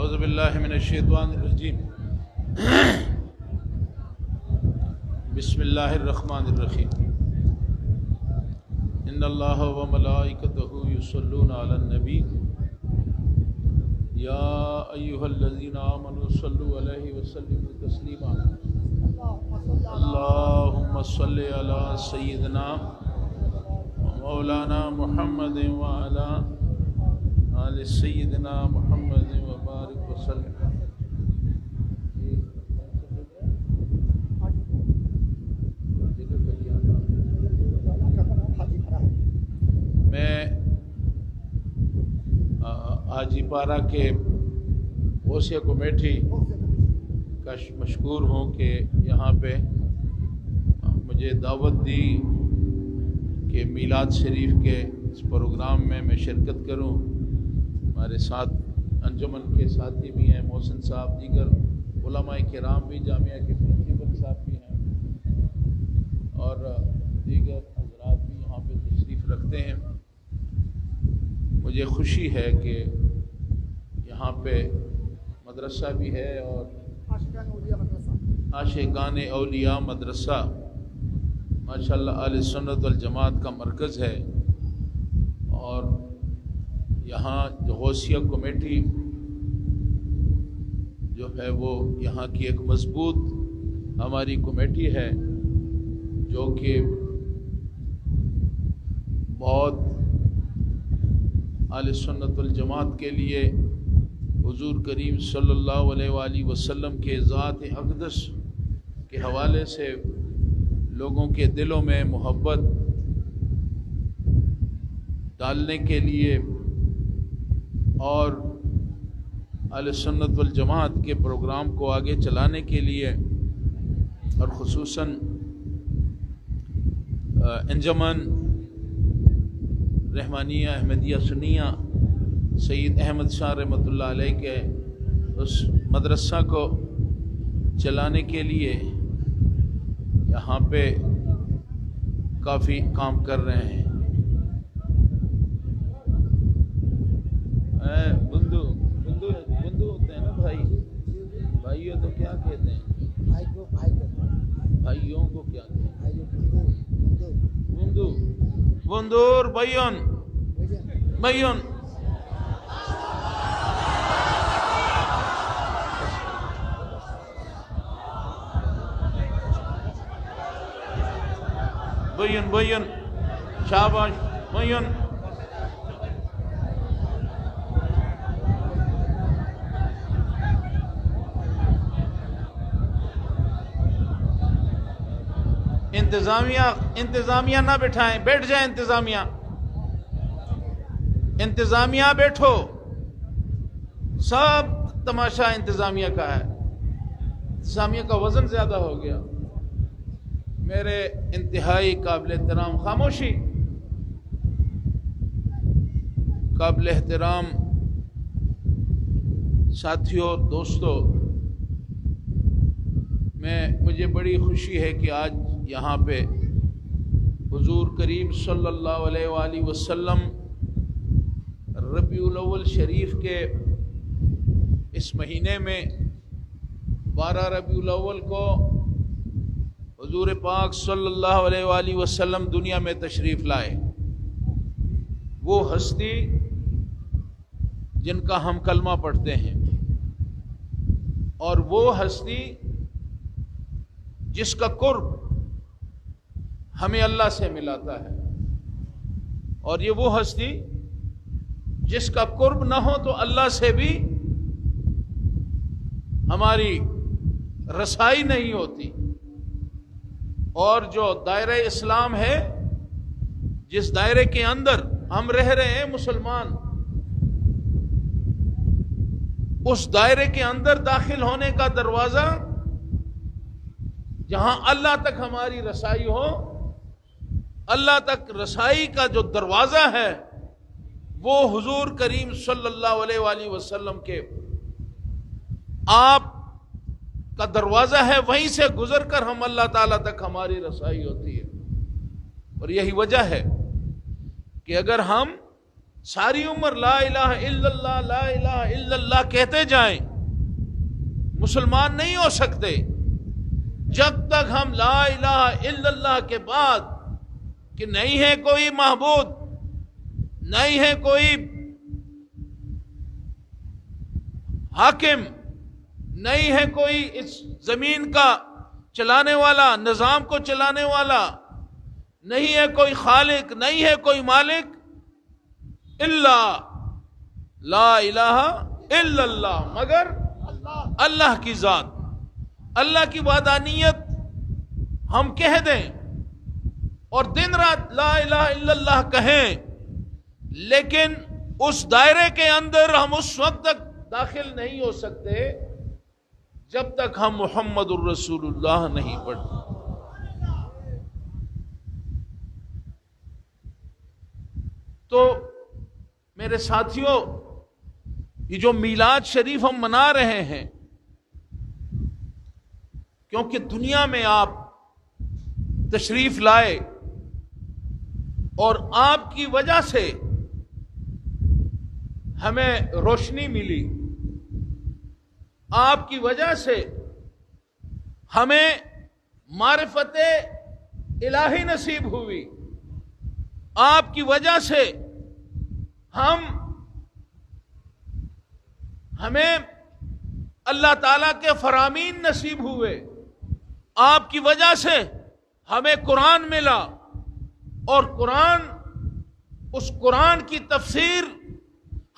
اعوذ باللہ من الشیطان الرجیم بسم اللہ الرحمن الرحیم ان اللہ و ملائکتہ یصلون علی النبی یا ایہا الذین آمنوا صلوا علیہ وسلموا تسلیما اللہم صلی علی سیدنا مولانا محمد وعلی آل سیدنا محمد وبارک وسلم۔ میں حاجی پارہ کے غوثیہ کمیٹی کا مشکور ہوں کہ یہاں پہ مجھے دعوت دی کہ میلاد شریف کے اس پروگرام میں شرکت کروں۔ ہمارے ساتھ انجمن کے ساتھی بھی ہیں، محسن صاحب، دیگر علماء کرام بھی، جامعہ کے پرنسپل صاحب بھی ہیں اور دیگر حضرات بھی یہاں پہ تشریف رکھتے ہیں۔ مجھے خوشی ہے کہ یہاں پہ مدرسہ بھی ہے اور عاشقان اولیاء مدرسہ ماشاءاللہ اہل سنت والجماعت کا مرکز ہے، اور یہاں جو غوثیہ کمیٹی جو ہے وہ یہاں کی ایک مضبوط ہماری کمیٹی ہے جو کہ بہت اہل سنت والجماعت کے لیے حضور کریم صلی اللہ علیہ وآلہ وسلم کے ذات اقدس کے حوالے سے لوگوں کے دلوں میں محبت ڈالنے کے لیے اور اہل سنت والجماعت کے پروگرام کو آگے چلانے کے لیے، اور خصوصاً انجمن رحمانیہ احمدیہ سنیہ سید احمد شاہ رحمۃ اللہ علیہ کے اس مدرسہ کو چلانے کے لیے یہاں پہ کافی کام کر رہے ہیں۔ بندو ہوتے ہیں نا بھائی، بھائیوں تو کیا کہتے ہیں؟ بھائیوں کو کیا کہتے ہیں؟ بندو، بندور، بھائیون، بھائیون۔ بھائیون بھائیون، شاباش بھائیون۔ انتظامیہ نہ بٹھائیں، بیٹھ جائیں انتظامیہ، انتظامیہ بیٹھو، سب تماشا انتظامیہ کا ہے۔ انتظامیہ کا وزن زیادہ ہو گیا۔ میرے انتہائی قابل احترام، خاموشی، قابل احترام ساتھیوں، دوستوں، مجھے بڑی خوشی ہے کہ آج یہاں پہ حضور کریم صلی اللہ علیہ وآلہ وسلم ربیع الاول شریف کے اس مہینے میں 12 ربیع الاول کو حضور پاک صلی اللہ علیہ وآلہ وسلم دنیا میں تشریف لائے۔ وہ ہستی جن کا ہم کلمہ پڑھتے ہیں، اور وہ ہستی جس کا قرب ہمیں اللہ سے ملاتا ہے، اور یہ وہ ہستی جس کا قرب نہ ہو تو اللہ سے بھی ہماری رسائی نہیں ہوتی۔ اور جو دائرہ اسلام ہے، جس دائرے کے اندر ہم رہ رہے ہیں مسلمان، اس دائرے کے اندر داخل ہونے کا دروازہ، جہاں اللہ تک ہماری رسائی ہو، اللہ تک رسائی کا جو دروازہ ہے وہ حضور کریم صلی اللہ علیہ وآلہ وسلم کے آپ کا دروازہ ہے، وہیں سے گزر کر ہم اللہ تعالیٰ تک ہماری رسائی ہوتی ہے۔ اور یہی وجہ ہے کہ اگر ہم ساری عمر لا الہ الا اللہ لا الہ الا اللہ کہتے جائیں، مسلمان نہیں ہو سکتے جب تک ہم لا الہ الا اللہ کے بعد کہ نہیں ہے کوئی معبود، نہیں ہے کوئی حاکم، نہیں ہے کوئی اس زمین کا چلانے والا، نظام کو چلانے والا، نہیں ہے کوئی خالق، نہیں ہے کوئی مالک الا لا الہ الا اللہ، مگر اللہ کی ذات، اللہ کی وحدانیت ہم کہہ دیں اور دن رات لا الہ الا اللہ کہیں، لیکن اس دائرے کے اندر ہم اس وقت تک داخل نہیں ہو سکتے جب تک ہم محمد الرسول اللہ نہیں پڑھتے۔ تو میرے ساتھیوں، یہ جو میلاد شریف ہم منا رہے ہیں، کیونکہ دنیا میں آپ تشریف لائے اور آپ کی وجہ سے ہمیں روشنی ملی، آپ کی وجہ سے ہمیں معرفت الہی نصیب ہوئی، آپ کی وجہ سے ہمیں اللہ تعالیٰ کے فرامین نصیب ہوئے، آپ کی وجہ سے ہمیں قرآن ملا، اور اس قرآن کی تفسیر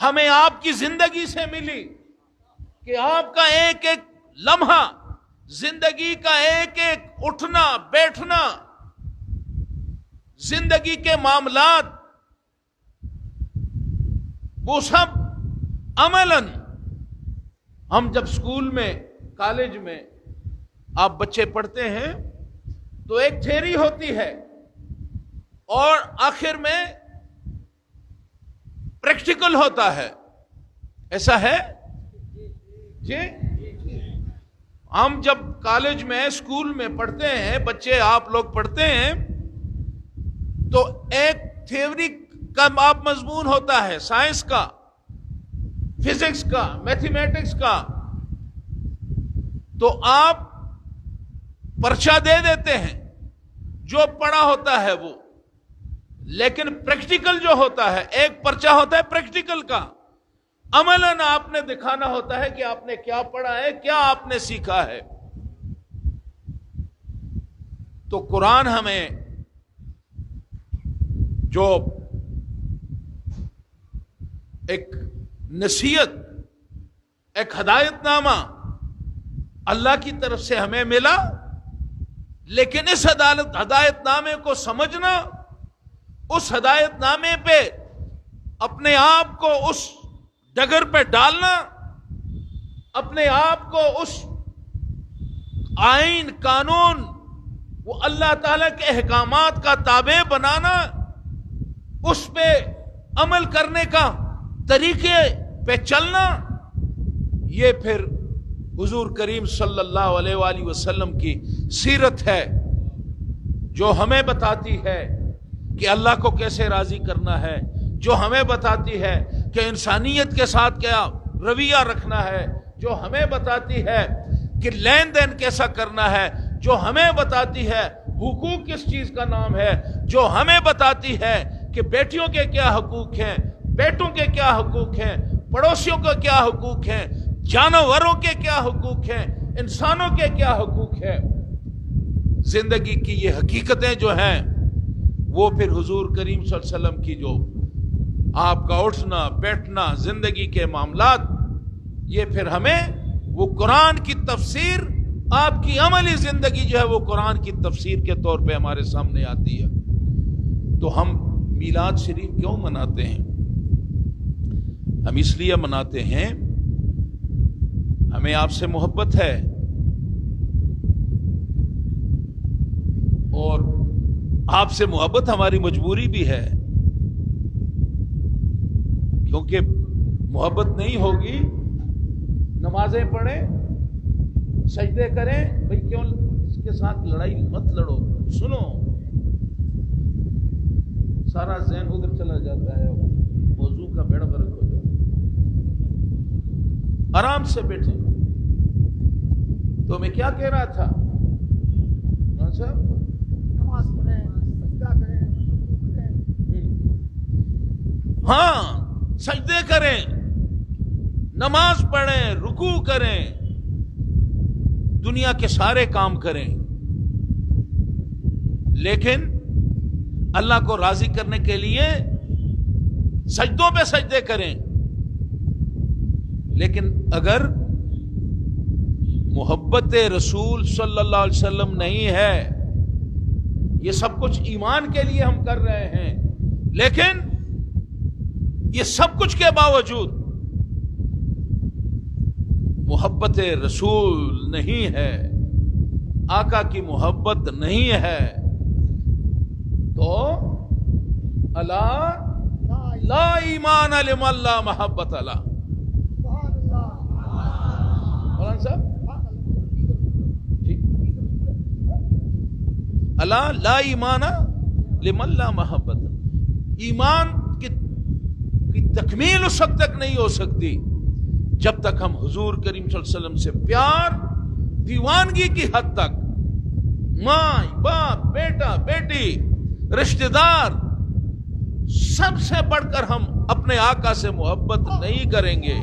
ہمیں آپ کی زندگی سے ملی کہ آپ کا ایک ایک لمحہ، زندگی کا ایک ایک اٹھنا بیٹھنا، زندگی کے معاملات، وہ سب عملاً ہم جب اسکول میں، کالج میں آپ بچے پڑھتے ہیں تو ایک تھیوری ہوتی ہے اور آخر میں پریکٹیکل ہوتا ہے، ایسا ہے جی؟ ہم جب کالج میں، اسکول میں پڑھتے ہیں، بچے آپ لوگ پڑھتے ہیں، تو ایک تھیوری کا آپ مضمون ہوتا ہے، سائنس کا، فزکس کا، میتھمیٹکس کا، تو آپ پرچہ دے دیتے ہیں جو پڑھا ہوتا ہے وہ، لیکن پریکٹیکل جو ہوتا ہے، ایک پرچہ ہوتا ہے پریکٹیکل کا، عملاً آپ نے دکھانا ہوتا ہے کہ آپ نے کیا پڑھا ہے، کیا آپ نے سیکھا ہے۔ تو قرآن ہمیں جو ایک نصیحت، ایک ہدایت نامہ اللہ کی طرف سے ہمیں ملا، لیکن اس ہدایت نامے کو سمجھنا، اس ہدایت نامے پہ اپنے آپ کو اس ڈگر پہ ڈالنا، اپنے آپ کو اس آئین، قانون، وہ اللہ تعالیٰ کے احکامات کا تابع بنانا، اس پہ عمل کرنے کا طریقے پہ چلنا، یہ پھر حضور کریم صلی اللہ علیہ وآلہ وسلم کی سیرت ہے جو ہمیں بتاتی ہے کہ اللہ کو کیسے راضی کرنا ہے، جو ہمیں بتاتی ہے کہ انسانیت کے ساتھ کیا رویہ رکھنا ہے، جو ہمیں بتاتی ہے کہ لین دین کیسا کرنا ہے، جو ہمیں بتاتی ہے حقوق کس چیز کا نام ہے، جو ہمیں بتاتی ہے کہ بیٹیوں کے کیا حقوق ہیں، بیٹوں کے کیا حقوق ہیں، پڑوسیوں کے کیا حقوق ہیں، جانوروں کے کیا حقوق ہیں، انسانوں کے کیا حقوق ہیں۔ زندگی کی یہ حقیقتیں جو ہیں وہ پھر حضور کریم صلی اللہ علیہ وسلم کی جو آپ کا اٹھنا بیٹھنا، زندگی کے معاملات، یہ پھر ہمیں وہ قرآن کی تفسیر، آپ کی عملی زندگی جو ہے وہ قرآن کی تفسیر کے طور پہ ہمارے سامنے آتی ہے۔ تو ہم میلاد شریف کیوں مناتے ہیں؟ ہم اس لیے مناتے ہیں، ہمیں آپ سے محبت ہے، اور آپ سے محبت ہماری مجبوری بھی ہے، کیونکہ محبت نہیں ہوگی نمازیں پڑھیں، سجدے کریں، بھئی کیوں اس کے ساتھ لڑائی مت لڑو، سنو، سارا ذہن ادھر چلا جاتا ہے، موضوع کا بیڑا غرق ہو جائے. آرام سے بیٹھیں. تو میں کیا کہہ رہا تھا صاحب؟ نماز پڑھیں، سجدہ کریں، ہاں سجدے کریں، نماز پڑھیں، رکوع کریں، دنیا کے سارے کام کریں، لیکن اللہ کو راضی کرنے کے لیے سجدوں پہ سجدے کریں. لیکن اگر محبت رسول صلی اللہ علیہ وسلم نہیں ہے، یہ سب کچھ ایمان کے لیے ہم کر رہے ہیں، لیکن یہ سب کچھ کے باوجود محبت رسول نہیں ہے، آقا کی محبت نہیں ہے، تو الا لا ایمان لمن لا محبت له. سبحان اللہ. مولانا صاحب جی، الا لا ایمان لمن لا محبت. ایمان کی تکمیل اس وقت تک نہیں ہو سکتی جب تک ہم حضور کریم صلی اللہ علیہ وسلم سے پیار، دیوانگی کی حد تک، ماں باپ، بیٹا بیٹی، رشتہ دار، سب سے بڑھ کر ہم اپنے آقا سے محبت نہیں کریں گے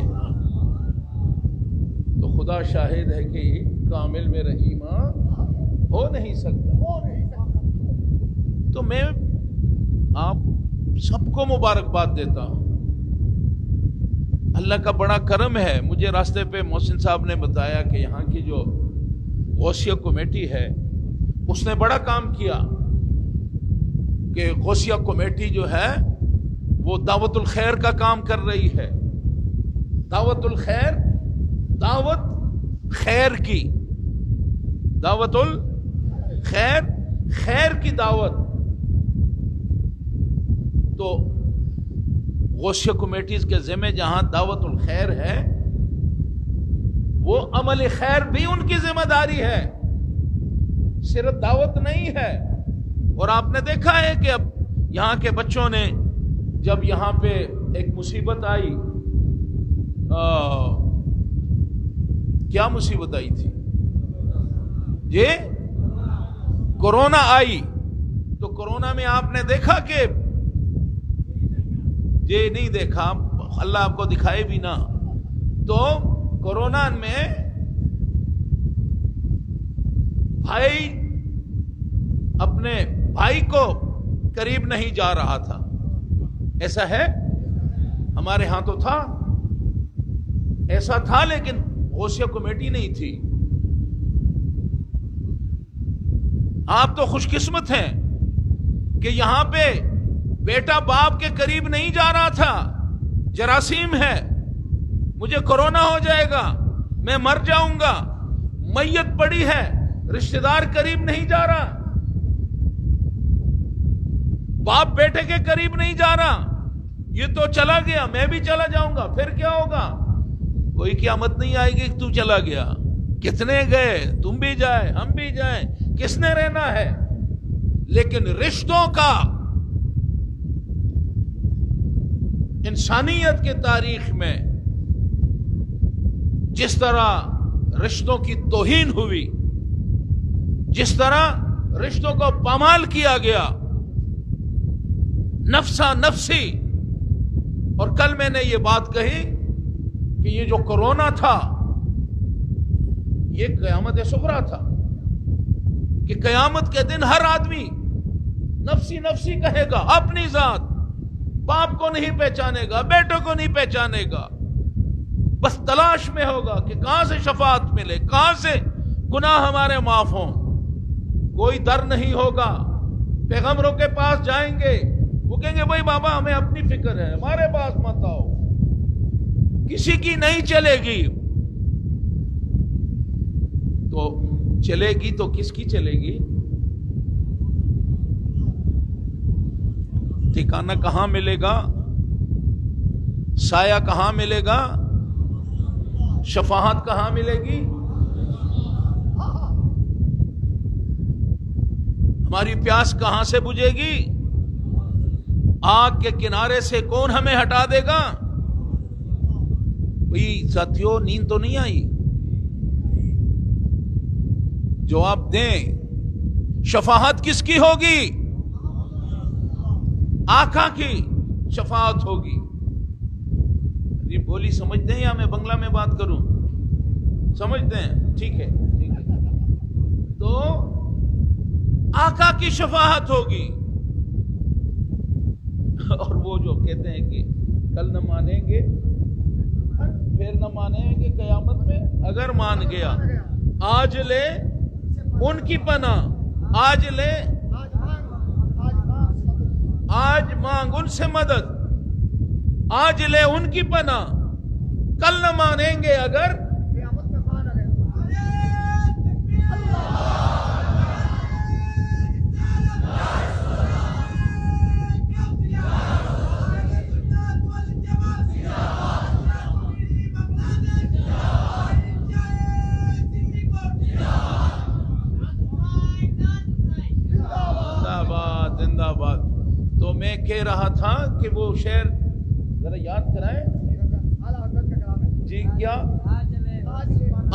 تو خدا شاہد ہے کہ کامل میرا ایمان ہو نہیں سکتا. تو میں آپ سب کو مبارکباد دیتا ہوں. اللہ کا بڑا کرم ہے. مجھے راستے پہ محسن صاحب نے بتایا کہ یہاں کی جو غوثیہ کمیٹی ہے اس نے بڑا کام کیا کہ غوثیہ کمیٹی جو ہے وہ دعوت الخیر کا کام کر رہی ہے. دعوت الخیر، دعوت خیر کی، دعوت الخیر، خیر کی دعوت. تو غوثیہ کمیٹیز کے ذمہ جہاں دعوت الخیر ہے، وہ عمل خیر بھی ان کی ذمہ داری ہے، صرف دعوت نہیں ہے. اور آپ نے دیکھا ہے کہ اب یہاں کے بچوں نے جب یہاں پہ ایک مصیبت آئی، کیا مصیبت آئی تھی؟ یہ کورونا آئی. تو کورونا میں آپ نے دیکھا کہ یہ نہیں دیکھا، اللہ آپ کو دکھائے بھی نہ. تو کورونا میں بھائی اپنے بھائی کو قریب نہیں جا رہا تھا. ایسا ہے؟ ہمارے ہاں تو تھا، ایسا تھا، لیکن غوثیہ کمیٹی نہیں تھی. آپ تو خوش قسمت ہیں کہ یہاں پہ بیٹا باپ کے قریب نہیں جا رہا تھا. جراثیم ہے، مجھے کورونا ہو جائے گا، میں مر جاؤں گا، میت پڑی ہے، رشتہ دار قریب نہیں جا رہا، باپ بیٹے کے قریب نہیں جا رہا، یہ تو چلا گیا، میں بھی چلا جاؤں گا، پھر کیا ہوگا؟ کوئی قیامت نہیں آئے گی کہ تو چلا گیا. کتنے گئے، تم بھی جائے، ہم بھی جائیں، کس نے رہنا ہے؟ لیکن رشتوں کا، انسانیت کی تاریخ میں جس طرح رشتوں کی توہین ہوئی، جس طرح رشتوں کو پامال کیا گیا، نفسا نفسی. اور کل میں نے یہ بات کہی کہ یہ جو کورونا تھا یہ قیامت صغریٰ تھا، کہ قیامت کے دن ہر آدمی نفسی نفسی کہے گا، اپنی ذات، باپ کو نہیں پہچانے گا، بیٹوں کو نہیں پہچانے گا، بس تلاش میں ہوگا کہ کہاں سے شفاعت ملے، کہاں سے گناہ ہمارے معاف ہوں. کوئی در نہیں ہوگا. پیغمبروں کے پاس جائیں گے، وہ کہیں گے بھائی بابا ہمیں اپنی فکر ہے، ہمارے پاس مت آؤ. کسی کی نہیں چلے گی. تو چلے گی تو کس کی چلے گی؟ ٹھکانہ کہاں ملے گا؟ سایہ کہاں ملے گا؟ شفاعت کہاں ملے گی؟ ہماری پیاس کہاں سے بجھے گی؟ آگ کے کنارے سے کون ہمیں ہٹا دے گا؟ بھئی ساتھیوں، نیند تو نہیں آئی؟ جواب دیں، شفاعت کس کی ہوگی؟ آقا کی شفاعت ہوگی۔ یہ بولی سمجھتے ہیں یا میں بنگلہ میں بات کروں؟ سمجھتے ہیں؟ ٹھیک ہے ٹھیک ہے۔ تو آقا کی شفاعت ہوگی، اور وہ جو کہتے ہیں کہ کل نہ مانیں گے پھر نہ مانیں گے قیامت میں، اگر مان گیا آج لے ان کی پناہ، آج لے آج مانگ ان سے مدد، آج لے ان کی پناہ، کل نہ مانیں گے اگر زندہ باد۔ تو میں کہہ رہا تھا کہ وہ شعر ذرا یاد کرائیں جی، کیا؟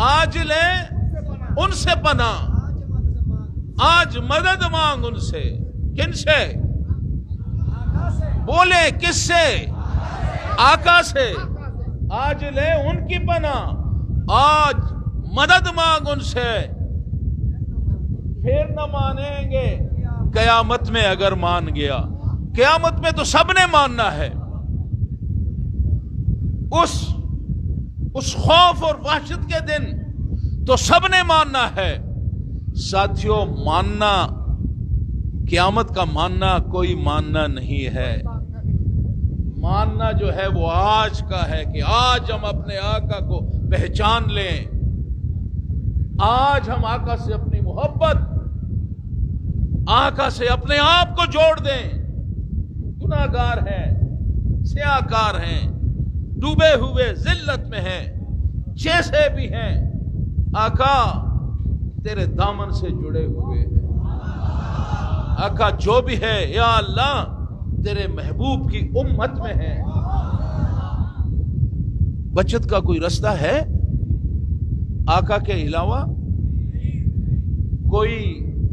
آج لے ان سے پناہ، آج مدد مانگ ان سے۔ کن سے؟ بولے کس سے؟ آقا سے۔ آج لے ان کی پناہ، آج مدد مانگ ان سے، پھر نہ مانیں گے قیامت میں اگر مان گیا۔ قیامت میں تو سب نے ماننا ہے، اس خوف اور وحشت کے دن تو سب نے ماننا ہے۔ ساتھیوں، ماننا، قیامت کا ماننا کوئی ماننا نہیں ہے۔ ماننا جو ہے وہ آج کا ہے کہ آج ہم اپنے آقا کو پہچان لیں، آج ہم آقا سے اپنی محبت، آقا سے اپنے آپ کو جوڑ دیں۔ گناہگار ہیں، سیاہکار ہیں، ڈوبے ہوئے ذلت میں ہیں، جیسے بھی ہیں، آقا تیرے دامن سے جڑے ہوئے ہیں۔ آقا جو بھی ہے یا اللہ تیرے محبوب کی امت میں ہے۔ بچت کا کوئی رستہ ہے آقا کے علاوہ؟ کوئی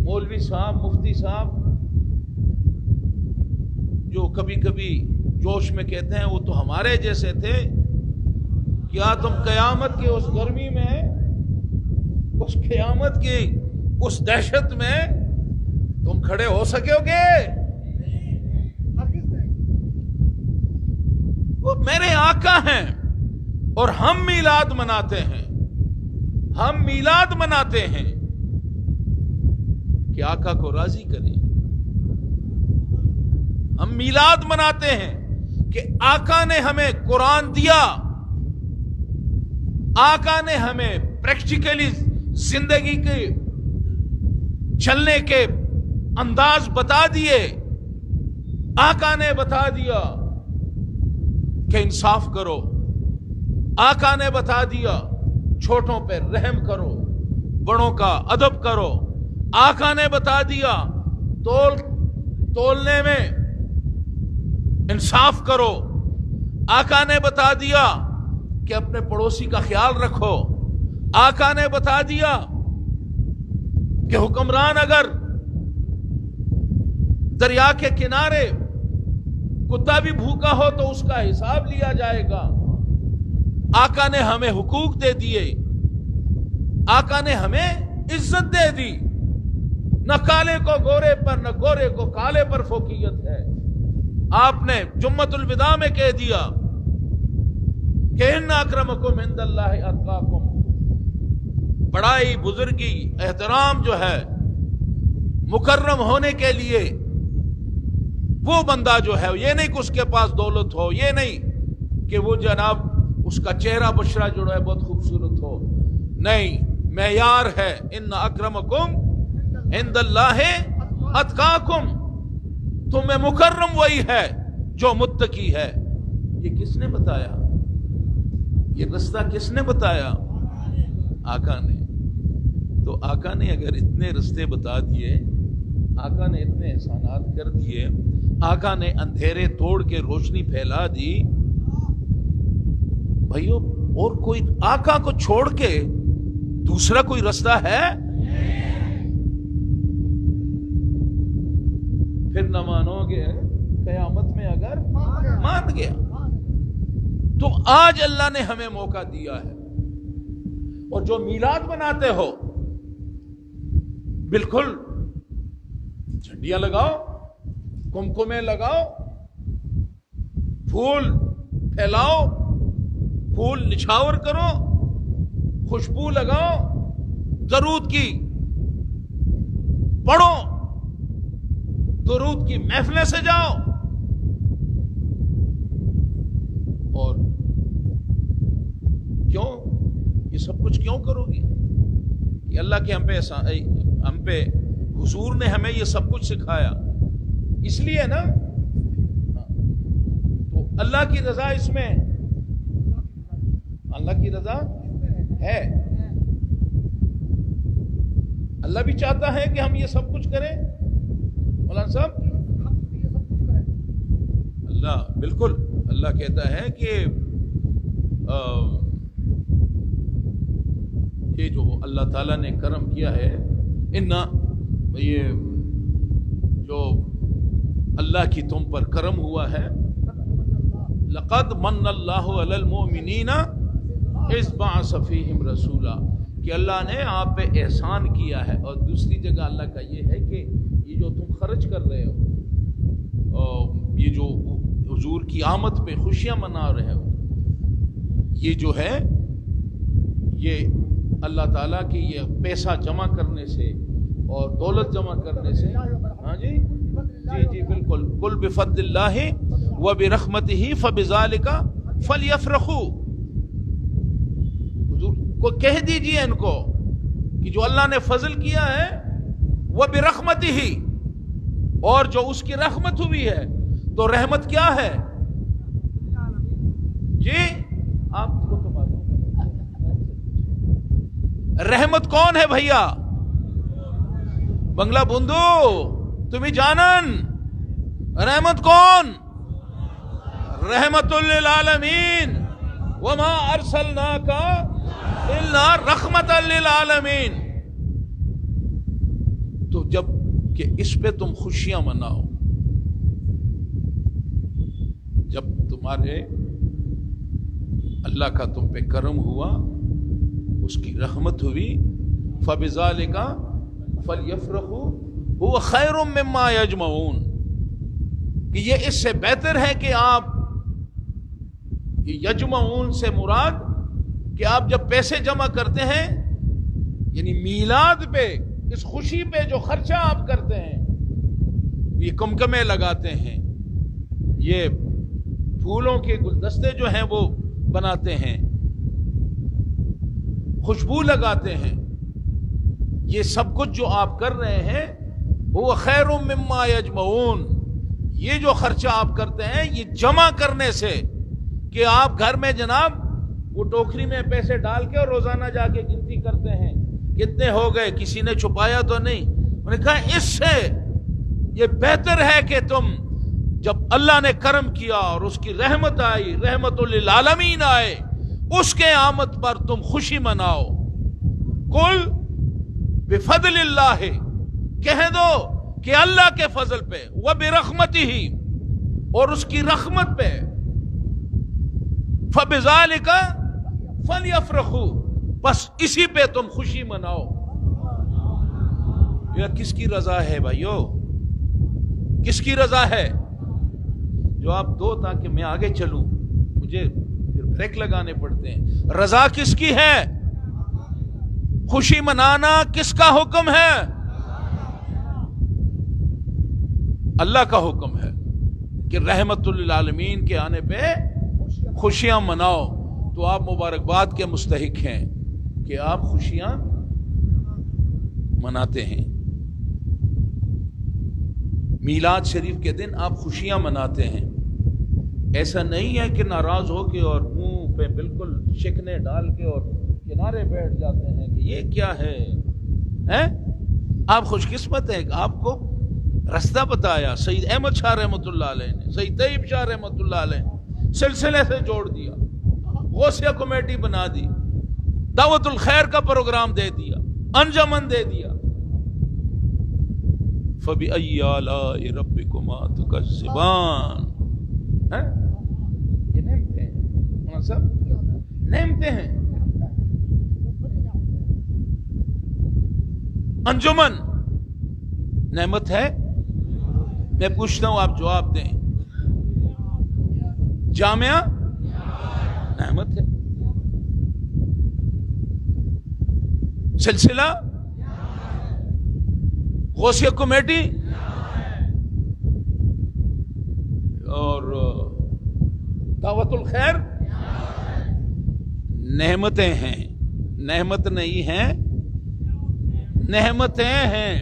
مولوی صاحب، مفتی صاحب جو کبھی کبھی جوش میں کہتے ہیں وہ تو ہمارے جیسے تھے، کیا تم قیامت کے اس گرمی میں، اس قیامت کی اس دہشت میں تم کھڑے ہو سکو گے؟ وہ میرے آقا ہیں اور ہم میلاد مناتے ہیں، ہم میلاد مناتے ہیں کہ آقا کو راضی کریں۔ ہم میلاد مناتے ہیں کہ آقا نے ہمیں قرآن دیا، آقا نے ہمیں پریکٹیکلی زندگی کے چلنے کے انداز بتا دیے، آقا نے بتا دیا کہ انصاف کرو، آقا نے بتا دیا چھوٹوں پہ رحم کرو، بڑوں کا ادب کرو، آقا نے بتا دیا تولنے میں انصاف کرو، آقا نے بتا دیا کہ اپنے پڑوسی کا خیال رکھو، آقا نے بتا دیا کہ حکمران اگر دریا کے کنارے کتا بھی بھوکا ہو تو اس کا حساب لیا جائے گا۔ آقا نے ہمیں حقوق دے دیے، آقا نے ہمیں عزت دے دی، نہ کالے کو گورے پر نہ گورے کو کالے پر فوقیت ہے۔ آپ نے جمعۃ الوداع میں کہہ دیا کہ ان اکرمکم عند اللہ اتقاکم۔ بڑائی، بزرگی، احترام جو ہے مکرم ہونے کے لیے وہ بندہ جو ہے، یہ نہیں کہ اس کے پاس دولت ہو، یہ نہیں کہ وہ جناب اس کا چہرہ بشرہ جو ہے بہت خوبصورت ہو، نہیں، معیار ہے ان اکرمکم عند اللہ اتقاکم۔ تمہیں مکرم وہی ہے جو متقی ہے۔ یہ کس نے بتایا؟ یہ رستہ کس نے بتایا؟ آقا نے۔ تو آقا نے اگر اتنے رستے بتا دیے، آقا نے اتنے احسانات کر دیے، آقا نے اندھیرے توڑ کے روشنی پھیلا دی. بھائیو اور کوئی آقا کو چھوڑ کے دوسرا کوئی رستہ ہے؟ پھر نہ مانو گے قیامت میں اگر مان گیا. تو آج اللہ نے ہمیں موقع دیا ہے. اور جو میلاد مناتے ہو بالکل جھنڈیاں لگاؤ، کمکمے لگاؤ، پھول پھیلاؤ، پھول نچھاور کرو، خوشبو لگاؤ، درود کی پڑھو، درود کی محفلیں سجاؤ. اور کیوں یہ سب کچھ کیوں کرو گی؟ یہ اللہ کے ہم پہ حضور نے ہمیں یہ سب کچھ سکھایا اس لیے نا. تو اللہ کی رضا اس میں، اللہ کی رضا ہے. اللہ بھی چاہتا ہے کہ ہم یہ سب کچھ کریں. مولانا صاحب اللہ بالکل اللہ کہتا ہے کہ یہ جو اللہ تعالیٰ نے کرم کیا ہے، یہ جو اللہ کی تم پر کرم ہوا ہے، لقد من اللہ علی المؤمنین اذ بعث فیہم رسولا، کہ اللہ نے آپ پہ احسان کیا ہے. اور دوسری جگہ اللہ کا یہ ہے کہ یہ جو تم خرچ کر رہے ہو، یہ جو حضور کی آمد پہ خوشیاں منا رہے ہو، یہ جو ہے یہ اللہ تعالیٰ کی یہ پیسہ جمع کرنے سے اور دولت جمع کرنے سے. ہاں جی جی جی بالکل. قل بفضل اللہ وبرحمتہ فبذلک فلیفرحوا. حضور کو کہہ دیجئے ان کو کہ جو اللہ نے فضل کیا ہے وبرحمتہ، اور جو اس کی رحمت ہوئی ہے. تو رحمت کیا ہے جی؟ آپ کو تو معلوم ہے رحمت کون ہے بھیا؟ بنگلہ بندو تمہیں جانن رحمت کون؟ رحمت للعالمین، وما ارسلناک الا رحمت للعالمین. تو جب کہ اس پہ تم خوشیاں مناؤ، جب تمہارے اللہ کا تم پہ کرم ہوا، اس کی رحمت ہوئی، فبذالک فلیفرحوا هو خیر مما یجمعون، کہ یہ اس سے بہتر ہے کہ آپ، یجمعون سے مراد کہ آپ جب پیسے جمع کرتے ہیں، یعنی میلاد پہ، اس خوشی پہ جو خرچہ آپ کرتے ہیں، یہ کمکمے لگاتے ہیں، یہ پھولوں کے گلدستے جو ہیں وہ بناتے ہیں، خوشبو لگاتے ہیں، یہ سب کچھ جو آپ کر رہے ہیں وہ خیر مما یجمعون، یہ جو خرچہ آپ کرتے ہیں یہ جمع کرنے سے، کہ آپ گھر میں جناب وہ ٹوکری میں پیسے ڈال کے اور روزانہ جا کے گنتی کرتے ہیں کتنے ہو گئے، کسی نے چھپایا تو نہیں. انہوں نے کہا اس سے یہ بہتر ہے کہ تم جب اللہ نے کرم کیا اور اس کی رحمت آئی، رحمت للعالمین آئے، اس کے آمد پر تم خوشی مناؤ. قل بفضل اللہ، کہہ دو کہ اللہ کے فضل پہ، وبرحمتہ، اور اس کی رحمت پہ، فبذالک فلیفرحوا، بس اسی پہ تم خوشی مناؤ. یہ کس کی رضا ہے بھائیو؟ کس کی رضا ہے؟ جواب دو تاکہ میں آگے چلوں، مجھے پھر بریک لگانے پڑتے ہیں. رضا کس کی ہے؟ خوشی منانا کس کا حکم ہے؟ اللہ کا حکم ہے کہ رحمت للعالمین کے آنے پہ خوشیاں مناؤ. تو آپ مبارکباد کے مستحق ہیں کہ آپ خوشیاں مناتے ہیں. میلاد شریف کے دن آپ خوشیاں مناتے ہیں. ایسا نہیں ہے کہ ناراض ہو کے اور منہ پہ بالکل شکنے ڈال کے اور کنارے بیٹھ جاتے ہیں کہ یہ کیا ہے. آپ خوش قسمت ہیں کہ آپ کو رستہ بتایا سید احمد شاہ رحمۃ اللہ علیہ نے، سید طیب شاہ رحمۃ اللہ علیہ سلسلے سے جوڑ دیا، غوثیہ کمیٹی بنا دی، دعوت الخیر کا پروگرام دے دیا، انجمن دے دیا۔ فَبِأَيِّ آلَاءِ رَبِّكُمَا تُكَذِّبَانِ، یہ نعمتیں ہیں مولانا صاحب، نعمتیں ہیں۔ انجمن نعمت ہے؟ میں پوچھتا ہوں، آپ جواب دیں۔ جامعہ نعمت ہے، سلسلہ غوثیہ کمیٹی اور دعوت الخیر نعمتیں ہیں، نعمت نہیں ہیں، نعمتیں ہیں،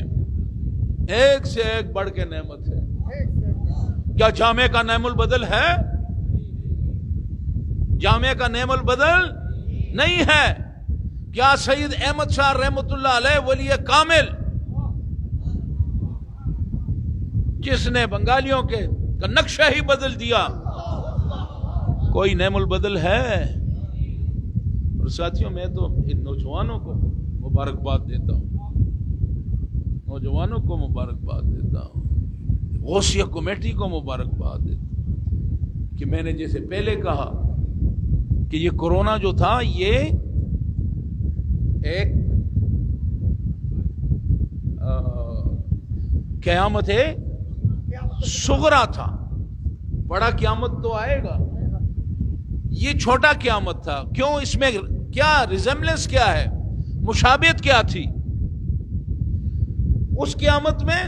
ایک سے ایک بڑھ کے نعمت ہے۔ کیا جامعہ کا نعم البدل ہے؟ جامعہ کا نعم البدل نہیں ہے۔ کیا سید احمد شاہ رحمۃ اللہ علیہ ولی کامل جس نے بنگالیوں کا نقشہ ہی بدل دیا، کوئی نعم البدل ہے؟ اور ساتھیوں، میں تو ان نوجوانوں کو مبارکباد دیتا ہوں، نوجوانوں کو مبارکباد دیتا ہوں، غوثیہ کمیٹی کو مبارکباد دیتا ہوں کہ میں نے جیسے پہلے کہا کہ یہ کورونا جو تھا یہ ایک قیامت صغرا تھا، بڑا قیامت تو آئے گا، یہ چھوٹا قیامت تھا۔ کیوں؟ اس میں کیا ریزمبلنس کیا ہے، مشابہت کیا تھی؟ اس قیامت میں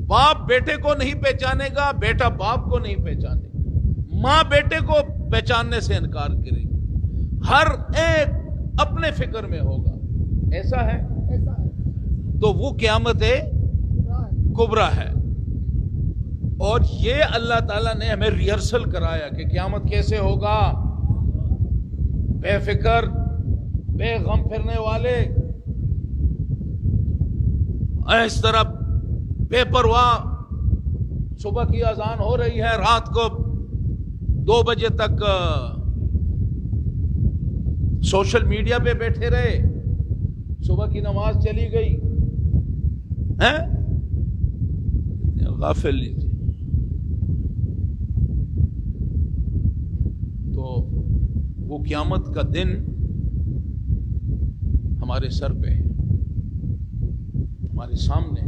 باپ بیٹے کو نہیں پہچانے گا، بیٹا باپ کو نہیں پہچانے گا، ماں بیٹے کو پہچاننے سے انکار کرے گی، ہر ایک اپنے فکر میں ہوگا۔ ایسا ہے؟ تو وہ قیامت کبریٰ ہے، اور یہ اللہ تعالیٰ نے ہمیں ریہرسل کرایا کہ قیامت کیسے ہوگا۔ بے فکر، بے غم پھرنے والے، اس طرح بے پرواہ، صبح کی اذان ہو رہی ہے، رات کو 2 بجے تک سوشل میڈیا پہ بیٹھے رہے، صبح کی نماز چلی گئی، غافل لیجیے۔ تو وہ قیامت کا دن ہمارے سر پہ ہے، ہمارے سامنے۔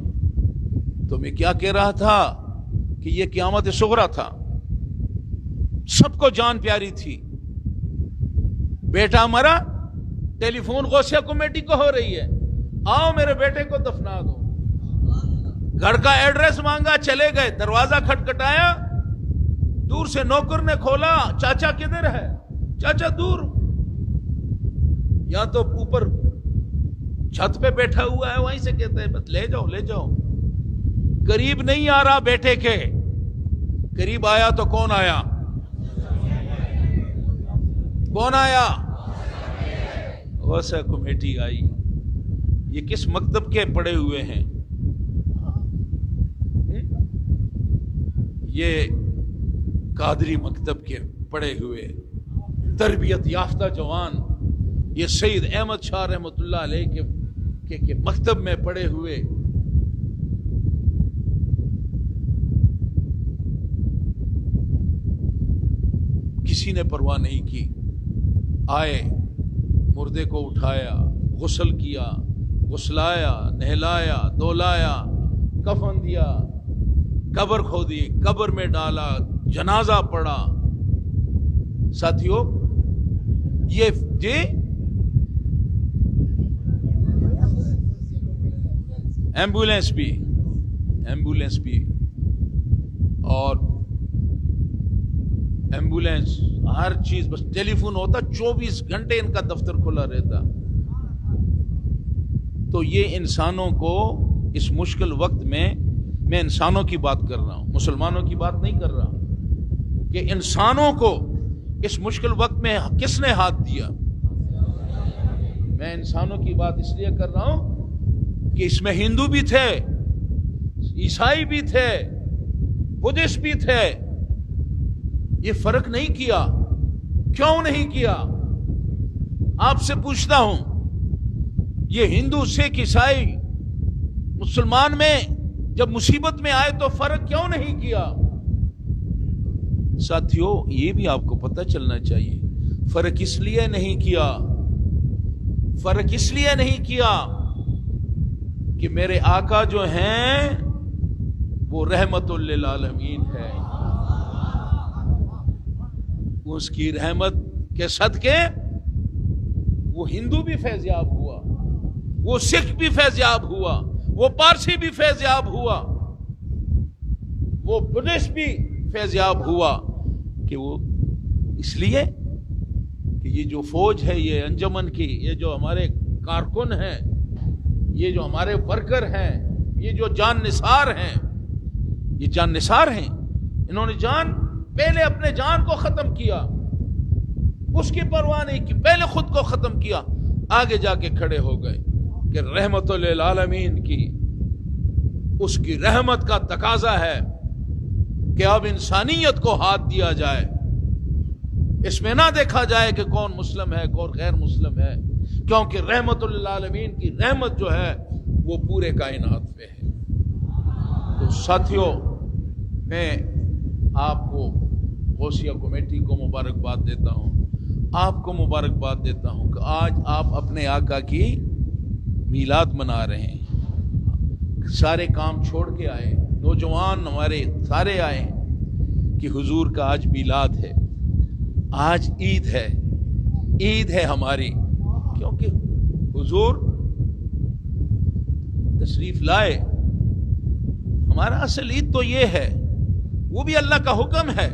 تو میں کیا کہہ رہا تھا کہ یہ قیامت صغریٰ تھا، سب کو جان پیاری تھی۔ بیٹا مرا، ٹیلی فون غوثیہ کمیٹی کو ہو رہی ہے، آؤ میرے بیٹے کو دفنا دو۔ گھر کا ایڈریس مانگا، چلے گئے، دروازہ کھٹکھٹایا، دور سے نوکر نے کھولا، چاچا کدھر ہے؟ چاچا دور، یا تو اوپر چھت پہ بیٹھا ہوا ہے، وہیں سے کہتے ہیں بس لے جاؤ لے جاؤ۔ قریب نہیں آ رہا بیٹے کے، قریب آیا تو کون آیا؟ کون آیا؟ غوثیہ کمیٹی آئی۔ یہ کس مکتب کے پڑے ہوئے ہیں؟ یہ قادری مکتب کے پڑے ہوئے تربیت یافتہ جوان، یہ سید احمد شاہ رحمۃ اللہ علیہ کے مکتب میں پڑے ہوئے۔ کسی نے پرواہ نہیں کی، آئے، مردے کو اٹھایا، غسل کیا، غسلایا، نہلایا، دھولایا، کفن دیا، قبر کھودی، قبر میں ڈالا، جنازہ پڑھا۔ ساتھیوں، یہ جی ایمبولینس بھی اور ایمبولینس ہر چیز، بس ٹیلی فون ہوتا، 24 گھنٹے ان کا دفتر کھلا رہتا۔ تو یہ انسانوں کو اس مشکل وقت میں انسانوں کی بات کر رہا ہوں، مسلمانوں کی بات نہیں کر رہا، کہ انسانوں کو اس مشکل وقت میں کس نے ہاتھ دیا؟ میں انسانوں کی بات اس لیے کر رہا ہوں کہ اس میں ہندو بھی تھے، عیسائی بھی تھے، بدھسٹ بھی تھے، یہ فرق نہیں کیا. کیوں نہیں کیا؟ آپ سے پوچھتا ہوں، یہ ہندو، سکھ، عیسائی، مسلمان میں جب مصیبت میں آئے تو فرق کیوں نہیں کیا؟ ساتھیوں، یہ بھی آپ کو پتہ چلنا چاہیے، فرق اس لیے نہیں کیا، فرق اس لیے نہیں کیا کہ میرے آقا جو ہیں وہ رحمت للعالمین ہے. اس کی رحمت کے صدقے وہ ہندو بھی فیضیاب ہوا، وہ سکھ بھی فیضیاب ہوا، وہ پارسی بھی فیضیاب ہوا، وہ بدھسٹ بھی فیضیاب ہوا. کہ وہ اس لیے کہ یہ جو فوج ہے، یہ انجمن کی، یہ جو ہمارے کارکن ہیں، یہ جو ہمارے ورکر ہیں، یہ جو جان نثار ہیں، یہ جان نثار ہیں. انہوں نے پہلے اپنے جان کو ختم کیا، اس کی پرواہ نہیں کی، پہلے خود کو ختم کیا، آگے جا کے کھڑے ہو گئے کہ رحمت للعالمین کی، اس کی رحمت کا تقاضا ہے کہ اب انسانیت کو ہاتھ دیا جائے. اس میں نہ دیکھا جائے کہ کون مسلم ہے کون غیر مسلم ہے، کیونکہ رحمت للعالمین کی رحمت جو ہے وہ پورے کائنات پہ ہے. تو ساتھیوں، میں آپ کو غوثیہ کمیٹی کو مبارکباد دیتا ہوں، آپ کو مبارکباد دیتا ہوں کہ آج آپ اپنے آقا کی میلاد منا رہے ہیں. سارے کام چھوڑ کے آئے، نوجوان ہمارے سارے آئے کہ حضور کا آج میلاد ہے، آج عید ہے، عید ہے ہماری، کیونکہ حضور تشریف لائے. ہمارا اصل عید تو یہ ہے، وہ بھی اللہ کا حکم ہے،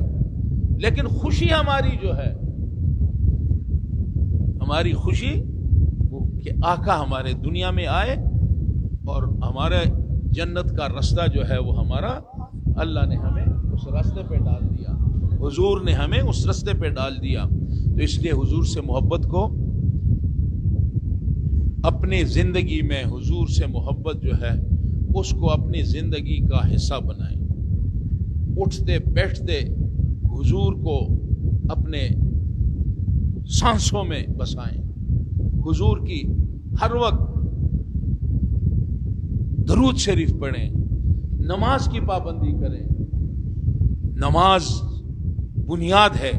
لیکن خوشی ہماری جو ہے، ہماری خوشی وہ کہ آقا ہمارے دنیا میں آئے اور ہمارے جنت کا رستہ جو ہے وہ ہمارا اللہ نے ہمیں اس راستے پہ ڈال دیا، حضور نے ہمیں اس راستے پہ ڈال دیا. تو اس لیے حضور سے محبت کو اپنی زندگی میں، حضور سے محبت جو ہے اس کو اپنی زندگی کا حصہ بنائیں. اٹھتے بیٹھتے حضور کو اپنے سانسوں میں بسائیں، حضور کی ہر وقت درود شریف پڑھیں، نماز کی پابندی کریں. نماز بنیاد ہے،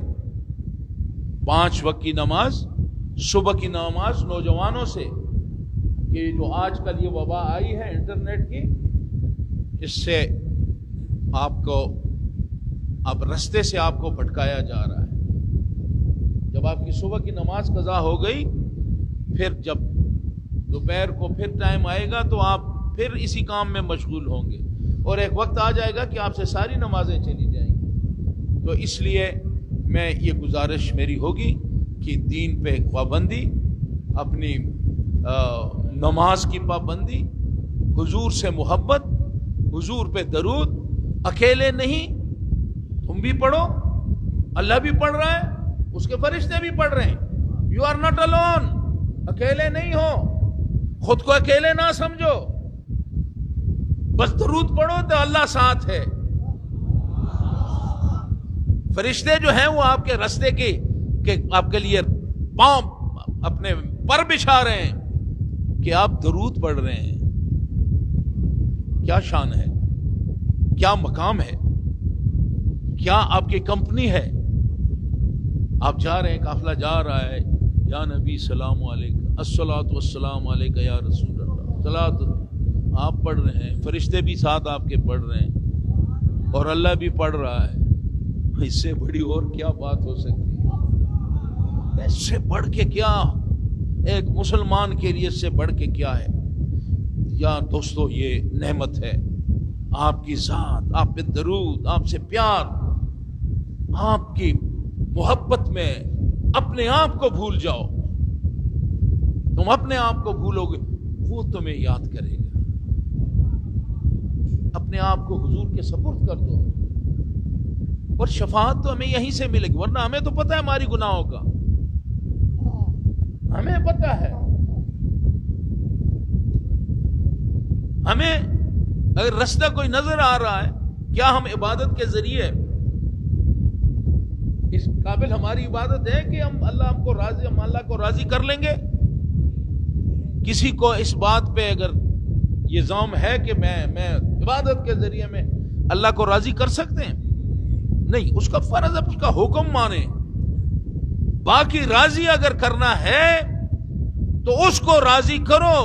5 وقت کی نماز، صبح کی نماز. نوجوانوں سے کہ جو آج کل یہ وبا آئی ہے انٹرنیٹ کی، اس سے آپ رستے سے آپ کو بھٹکایا جا رہا ہے. جب آپ کی صبح کی نماز قضا ہو گئی، پھر جب دوپہر کو پھر ٹائم آئے گا تو آپ پھر اسی کام میں مشغول ہوں گے، اور ایک وقت آ جائے گا کہ آپ سے ساری نمازیں چلی جائیں گی. تو اس لیے میں یہ گزارش میری ہوگی کہ دین پہ پابندی، اپنی نماز کی پابندی، حضور سے محبت، حضور پہ درود. اکیلے نہیں، تم بھی پڑھو، اللہ بھی پڑھ رہا ہے، اس کے فرشتے بھی پڑھ رہے ہیں. یو آر ناٹ alone، اکیلے نہیں ہو، خود کو اکیلے نہ سمجھو، بس درود پڑھو تو اللہ ساتھ ہے. فرشتے جو ہیں وہ آپ کے راستے کی کہ آپ کے لیے پاؤں اپنے پر بچھا رہے ہیں کہ آپ درود پڑھ رہے ہیں. کیا شان ہے، کیا مقام ہے، کیا آپ کی کمپنی ہے. آپ جا رہے ہیں، قافلہ جا رہا ہے، یا نبی سلام علیکم، الصلاۃ والسلام علیک یا رسول اللہ، صلاۃ آپ پڑھ رہے ہیں، فرشتے بھی ساتھ آپ کے پڑھ رہے ہیں، اور اللہ بھی پڑھ رہا ہے. اس سے بڑی اور کیا بات ہو سکتی ہے؟ اس سے بڑھ کے کیا ایک مسلمان کے لیے، اس سے بڑھ کے کیا ہے؟ یا دوستو، یہ نعمت ہے، آپ کی ذات، آپ پہ درود، آپ سے پیار، آپ کی محبت میں اپنے آپ کو بھول جاؤ. تم اپنے آپ کو بھولو گے، وہ تمہیں یاد کرے گا. اپنے آپ کو حضور کے سپرد کر دو، اور شفاعت تو ہمیں یہیں سے ملے گی. ورنہ ہمیں تو پتہ ہے ہماری گناہوں کا، ہمیں پتہ ہے، ہمیں اگر رستہ کوئی نظر آ رہا ہے، کیا ہم عبادت کے ذریعے اس قابل ہماری عبادت ہے کہ ہم اللہ کو راضی کر لیں گے؟ کسی کو اس بات پہ اگر یہ زوم ہے کہ میں عبادت کے ذریعے میں اللہ کو راضی کر سکتے ہیں؟ نہیں، اس کا فرض ہے اس کا حکم مانے. باقی راضی اگر کرنا ہے تو اس کو راضی کرو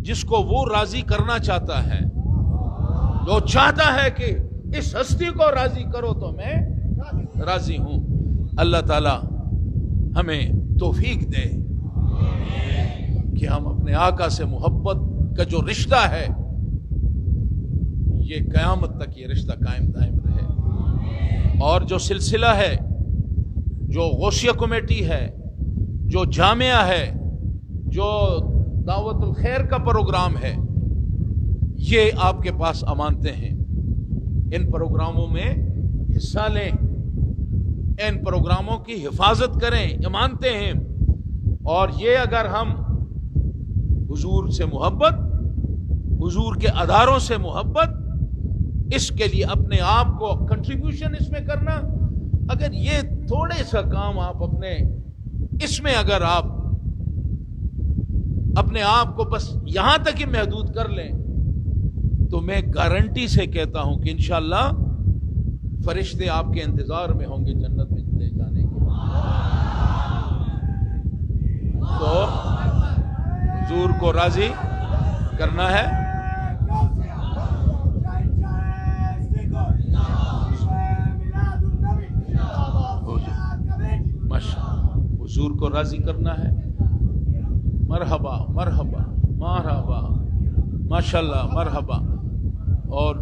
جس کو وہ راضی کرنا چاہتا ہے. جو چاہتا ہے کہ اس ہستی کو راضی کرو تو میں راضی ہوں. اللہ تعالی ہمیں توفیق دے کہ ہم اپنے آقا سے محبت کا جو رشتہ ہے یہ قیامت تک یہ رشتہ قائم دائم رہے. اور جو سلسلہ ہے، جو غوثیہ کمیٹی ہے، جو جامعہ ہے، جو دعوت الخیر کا پروگرام ہے، یہ آپ کے پاس امانتیں ہیں. ان پروگراموں میں حصہ لیں، ان پروگراموں کی حفاظت کریں، امانتیں ہیں. اور یہ اگر ہم حضور سے محبت، حضور کے اداروں سے محبت، اس کے لیے اپنے آپ کو کنٹریبیوشن اس میں کرنا، اگر یہ تھوڑے سا کام آپ اپنے اس میں اگر آپ اپنے آپ کو بس یہاں تک ہی محدود کر لیں تو میں گارنٹی سے کہتا ہوں کہ انشاءاللہ فرشتے آپ کے انتظار میں ہوں گے جنت میں لے جانے کے. تو حضور کو راضی کرنا ہے. حضور کو راضی کرنا ہے. مرحبا مرحبا مرحبا ماشاءاللہ مرحبا. اور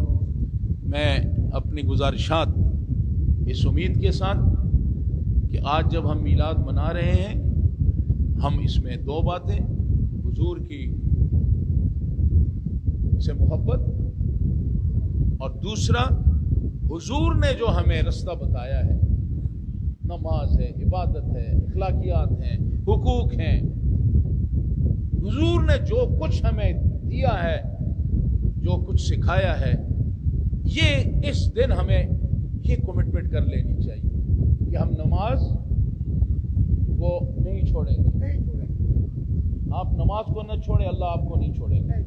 میں اپنی گزارشات اس امید کے ساتھ کہ آج جب ہم میلاد منا رہے ہیں، ہم اس میں دو باتیں، حضور کی سے محبت اور دوسرا حضور نے جو ہمیں رستہ بتایا ہے، نماز ہے، عبادت ہے، اخلاقیات ہیں، حقوق ہیں، حضور نے جو کچھ ہمیں دیا ہے، جو کچھ سکھایا ہے، یہ اس دن ہمیں یہ کمٹمنٹ کر لینی چاہیے کہ ہم نماز کو نہیں چھوڑیں گے. آپ نماز کو نہ چھوڑیں، اللہ آپ کو نہیں چھوڑیں گے.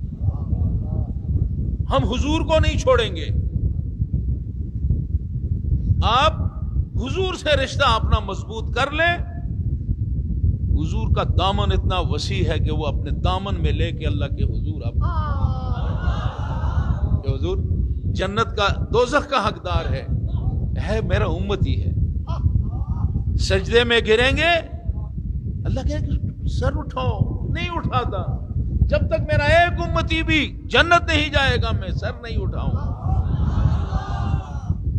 ہم حضور کو نہیں چھوڑیں گے. آپ حضور سے رشتہ اپنا مضبوط کر لیں. حضور کا دامن اتنا وسیع ہے کہ وہ اپنے دامن میں لے کے اللہ کے حضور آپ کہ حضور جنت کا دوزخ کا حقدار ہے میرا امتی ہے. سجدے میں گریں گے، اللہ کہے کہ سر اٹھاؤ، نہیں اٹھاتا. جب تک میرا ایک امتی بھی جنت نہیں جائے گا میں سر نہیں اٹھاؤں.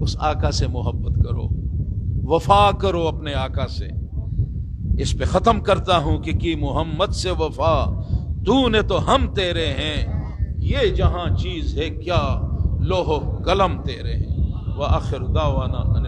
اس آقا سے محبت کرو، وفا کرو اپنے آقا سے. اس پہ ختم کرتا ہوں کہ کی محمد سے وفا، تو نے تو ہم تیرے ہیں، یہ جہاں چیز ہے کیا لوح و قلم تیرے ہیں. وآخر دعوانا ان